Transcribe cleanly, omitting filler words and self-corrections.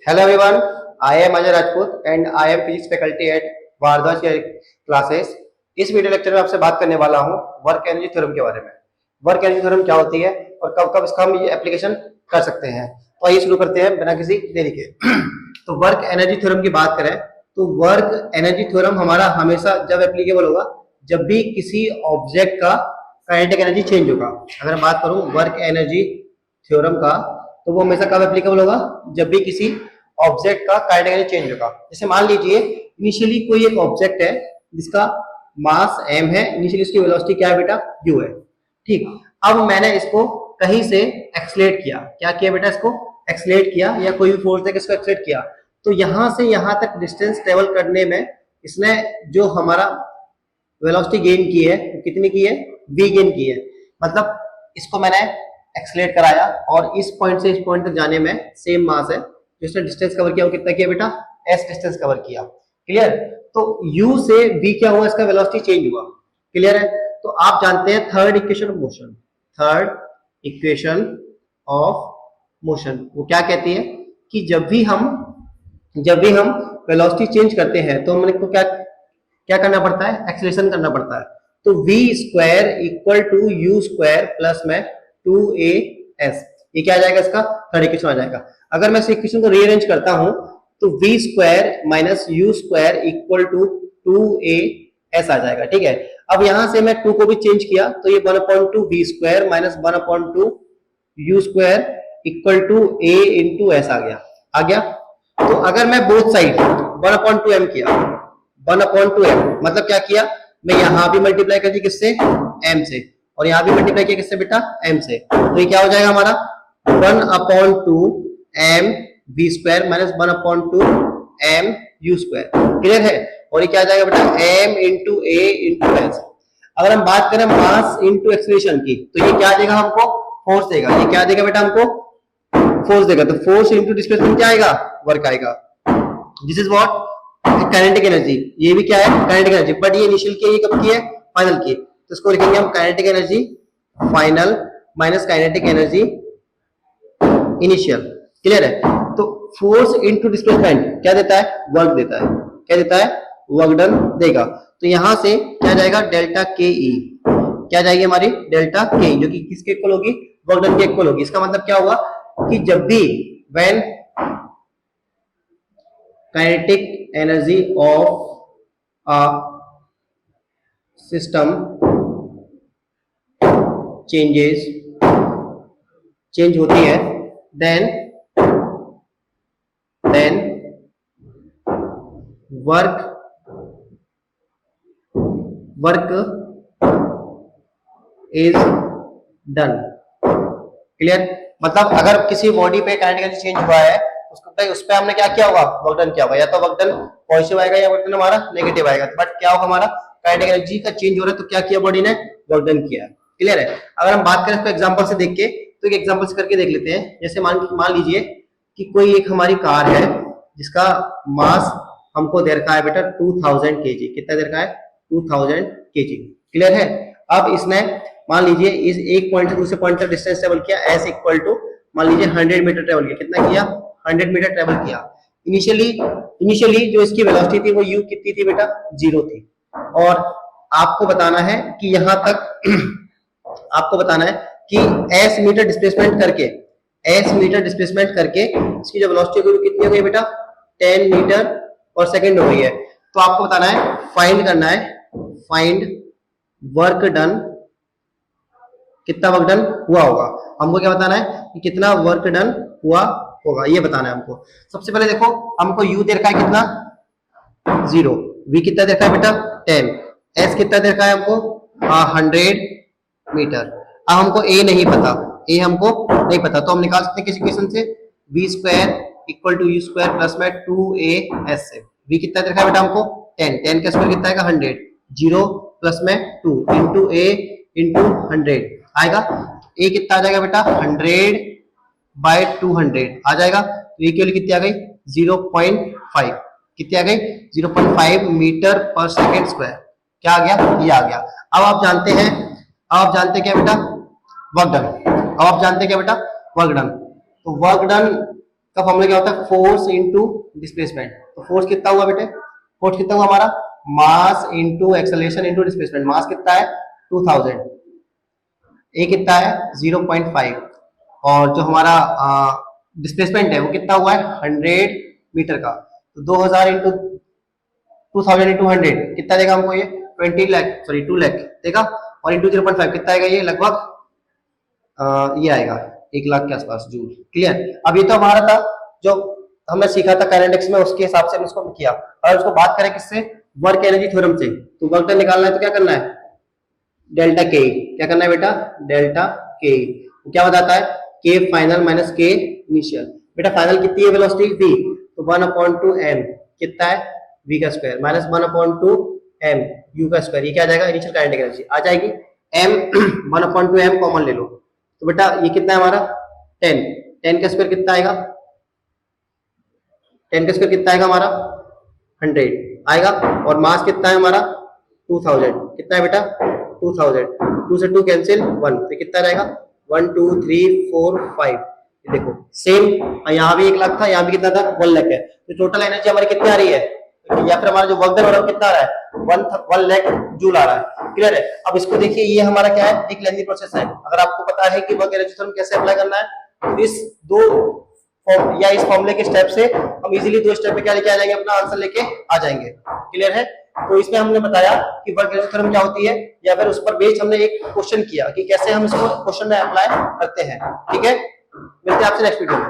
Hello everyone, I am Ajay Rajput and I am physics faculty at Bharadwaj classes. इस video lecture में आपसे बात करने वाला हूं वर्क एनर्जी थ्योरम के बारे में। वर्क एनर्जी थ्योरम क्या होती है और कब कब इसका हम ये एप्लीकेशन कर सकते हैं। तो आइए शुरू करते हैं बिना किसी देरी के। तो वर्क एनर्जी थ्योरम की बात करें तो वर्क एनर्जी थ्योरम हमारा हमेशा जब एप्लीकेबल होगा जब भी किसी ऑब्जेक्ट का काइनेटिक एनर्जी चेंज होगा। अगर मैं बात करूं वर्क एनर्जी थ्योरम का तो वो हमेशा कब एप्लीकेबल होगा जब भी किसी ऑब्जेक्ट का काइनेटिक एनर्जी चेंज होगा। जैसे मान लीजिए इनिशियली कोई एक ऑब्जेक्ट है जिसका मास m है, इनिशियली उसकी वेलोसिटी क्या है बेटा u है। ठीक, अब मैंने इसको कहीं से एक्सलेट किया। क्या किया बेटा? इसको एक्सलेट किया या कोई भी फोर्स देकर इसको एक्सलेट किया। तो यहां से यहां तक डिस्टेंस ट्रेवल करने में इसने जो हमारा वेलोसिटी गेन की है कितनी की है? v गेन की है। मतलब इसको मैंने एक्सलेट कराया और इस पॉइंट से इस पॉइंट तक जाने में सेम मास है। जिसने डिस्टेंस कवर किया वो कितना किया बेटा? s डिस्टेंस कवर किया। क्लियर? तो u से v क्या हुआ? इसका वेलोसिटी चेंज हुआ। क्लियर है? तो आप जानते हैं third equation of motion, third equation of motion वो क्या कहती है कि जब भी हम वेलोसिटी चेंज करते हैं तो हमने को क्या क्या करना पड़ता है? एक्सेलरेशन करना पड़ता है। तो v square equal to u square plus में 2as, ये क्या आ जाएगा? इसका थर्ड इक्वेशन आ जाएगा। अगर मैं इस इक्वेशन को रीअरेंज करता हूं तो v square minus u square equal to 2as आ जाएगा। ठीक है, अब यहां से मैं 2 को भी चेंज किया तो ये 1/2 v square minus 1/2 u square equal to a into s आ गया। तो अगर मैं बोथ साइड 1/2m किया, 1/2m मतलब क्या किया? मैं यहां भी मल्टीप्लाई कर दी किससे? m से, और यहां भी मल्टीप्लाई किया किससे बेटा? m से। तो ये क्या हो जाएगा हमारा 1/2m v square minus 1/2 m u square. Clear है? और ये क्या आ जाएगा बेटा? m into a into S. अगर हम बात करें मास इंटू एक्सेलरेशन की तो ये क्या देगा हमको? फोर्स देगा। ये क्या देगा बेटा? हमको फोर्स देगा। तो फोर्स इंटू डिस्प्लेसमेंट क्या आएगा? वर्क आएगा। This is what kinetic energy. ये भी क्या है? Kinetic energy. बट ये इनिशियल की है, ये कब की है? फाइनल की। तो इसको लिखेंगे हम kinetic energy final minus kinetic energy initial. Clear है? तो फोर्स इनटू डिस्प्लेसमेंट क्या देता है? वर्क देता है। क्या देता है? वर्क डन देगा। तो यहां से क्या जाएगा? डेल्टा के ई क्या जाएगी हमारी? डेल्टा के, जो कि किसके इक्वल होगी? वर्क डन के इक्वल होगी। इसका मतलब क्या हुआ कि जब भी when kinetic energy of a system change होती है then work is done. Clear? मतलब अगर किसी बॉडी पे काइनेटिक एनर्जी चेंज हुआ है उस पे हमने क्या किया होगा? वर्क डन किया होगा। या तो वर्क डन पॉजिटिव आएगा या वर्क डन हमारा नेगेटिव आएगा। बट क्या होगा? हमारा काइनेटिक एनर्जी का चेंज हो रहा है तो क्या किया बॉडी ने? वर्क डन किया। क्लियर है? अगर हम बात करें इसको एग्जांपल से देख के तो एक एग्जांपल से करके देख लेते हैं। जैसे मान लीजिए कि कोई एक हमारी कार है जिसका मास हमको दे रखा है बेटा 2000 केजी। कितना दे रखा है? 2000 केजी। क्लियर है? अब इसने मान लीजिए इस एक पॉइंट से दूसरे पॉइंट तक डिस्टेंस ट्रेवल किया एस इक्वल टू मान लीजिए 100 मीटर ट्रेवल किया। कितना किया? 100 मीटर ट्रेवल किया। इनिशियली जो इसकी वेलोसिटी थी वो u कितनी थी बेटा? 0 थी। और आपको बताना है कि यहां तक आपको बताना है कि s मीटर डिस्प्लेसमेंट करके इसकी जो वेलोसिटी कितनी हो गई बेटा? 10 मीटर और सेकंड हो गई है। तो आपको बताना है, फाइंड करना है, फाइंड वर्क डन, कितना वर्क डन हुआ होगा। हमको क्या बताना है कि कितना वर्क डन हुआ होगा, ये बताना है हमको। सबसे पहले देखो हमको u दे रखा है कितना? 0। v कितना दे रखा है बेटा? 10। s कितना दे रखा है हमको? 100 मीटर। अब हमको a नहीं पता, तो हम निकाल सकते हैं किस इक्वेशन से? v square equal to u square plus में 2as से। v कितना दे रखा है बेटा हमको? 10। 10 का स्क्वायर कितना आएगा? 100। 0 प्लस में 2 इंटू a इंटू 100 आएगा। a कितना आ जाएगा बेटा? 100/200 आ जाएगा। तो ये केवल कितनी आ गई? 0.5। कितनी आ गई? 0.5 मीटर पर सेकेंड स्क्वायर। क्या आ गया? ये आ गया। अब आप जानते हैं क्या बेटा? Work done. अब आप जानते हैं क्या बेटा? Work done. तो वर्क डन का फॉर्मूला क्या होता है, फोर्स इनटू डिस्प्लेसमेंट। तो फोर्स कितना हुआ बेटे, फोर्स कितना हुआ हमारा, mass into acceleration into displacement. Mass कितना है 2000, ए कितना है 0.5, और जो हमारा डिस्प्लेसमेंट है वो कितना हुआ है 100 मीटर का। तो 2000 इंटू 2000 इंटू 100 कितना देगा हमको, ये 2 लाख देगा, और इंटू 0.5 कितना आएगा, ये लगभग ये आएगा 1 लाख के आसपास जूल। क्लियर। अब ये तो हमारा था जो हमने सीखा था काइनेटिक्स में, उसके हिसाब से हमने इसको किया। और उसको बात करें किससे, वर्क एनर्जी थ्योरम से। तो वर्क डन निकालना है तो क्या करना है, डेल्टा के। क्या करना है बेटा, डेल्टा के। क्या बताता है, के फाइनल माइनस के इनिशियल। बेटा फाइनल कितनी है वेलोसिटी v, तो 1/2 m कितना है v का स्क्वायर माइनस 1/2 m u का स्क्वायर। ये क्या आ जाएगा, इनिशियल काइनेटिक एनर्जी आ जाएगी। m 1/2 m कॉमन ले लो, तो बेटा ये कितना है हमारा 10, 10 का स्क्वायर कितना आएगा, 10 का स्क्वायर कितना आएगा हमारा 100 आएगा, और मास कितना है हमारा 2000, कितना है बेटा 2000, 2 से 2 कैंसिल 1, तो कितना रहेगा 1 2 3 4 5। देखो सेम, यहाँ भी 1 लाख था, यहाँ भी कितना था 1 लाख है। तो टोटल एनर्जी हमारी कितनी आ रही है, या फिर हमारा जो वर्क डन हो रहा है कितना आ रहा है 1 लाख जूल आ रहा है। क्लियर है। अब इसको देखिए, ये हमारा क्या है, एक लेंथी प्रोसेस है। अगर आपको पता है कि वर्क एनर्जी थ्योरम कैसे अप्लाई करना है, तो इस दो या इस फॉर्मूले के स्टेप से हम इजीली 2 स्टेप में क्या लेके आ जाएंगे, अपना आंसर लेके आ जाएंगे। क्लियर है। तो इसमें हमने बताया कि वर्क एनर्जी थ्योरम क्या होती है, या फिर उस पर बेस्ड हमने एक क्वेश्चन किया कि कैसे हम इसको क्वेश्चन में अप्लाई करते हैं। ठीक है, मिलते हैं आपसे नेक्स्ट वीडियो में।